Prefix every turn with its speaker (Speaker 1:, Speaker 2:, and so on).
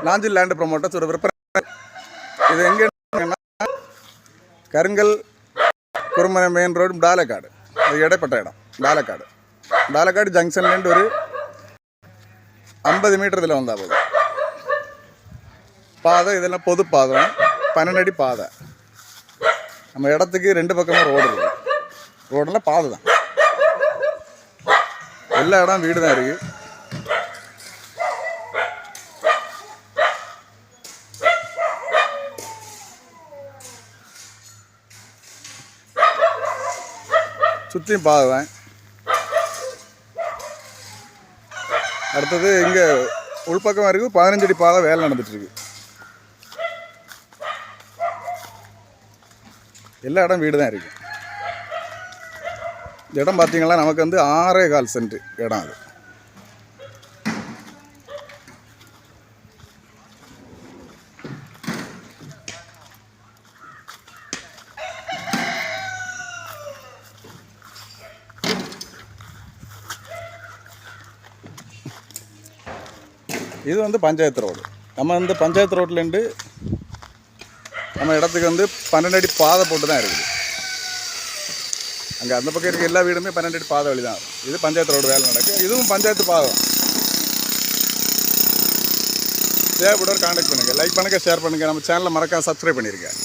Speaker 1: Nanjil land promoters ஒரு விற்பனை. இது எங்கே கருங்கல் குருமனை மெயின் ரோடு டாலக்காடு, அது இடைப்பட்ட இடம். டாலக்காடு ஜங்ஷன்லேருந்து ஒரு 50 மீட்டர் இதில் வந்தால் போதும். பாதை இதெல்லாம் பொது பாதை, 12 அடி பாதை. நம்ம இடத்துக்கு 2 பக்கமும் ரோடு இருக்குது. ரோடெல்லாம் பாதை தான், எல்லா இடம் வீடு தான் இருக்குது. சுற்றியும் பாதை தான். அடுத்தது இங்கே உள்பக்கமாக இருக்குது 15 அடி பாதை வேலை நடந்துட்டுருக்கு. எல்லா இடம் வீடு தான் இருக்குது. இந்த இடம் பார்த்தீங்கன்னா நமக்கு வந்து 6.25 சென்ட் இடம். அது இது வந்து பஞ்சாயத்து ரோடு. நம்ம வந்து பஞ்சாயத்து ரோட்லேருந்து நம்ம இடத்துக்கு வந்து 12 அடி பாதை போட்டு தான் இருக்குது. அங்கே அந்த பக்கம் இருக்க எல்லா வீடுமே 12 அடி பாதை வழி தான். இது பஞ்சாயத்து ரோடு வேலை நடக்கும். இதுவும் பஞ்சாயத்து பாதை தான். தேவைப்படுவோர் கான்டாக்ட் பண்ணுங்கள், லைக் பண்ணுங்கள், ஷேர் பண்ணுங்கள். நம்ம சேனலை மறக்காம சப்ஸ்கிரைப் பண்ணியிருக்கேன்.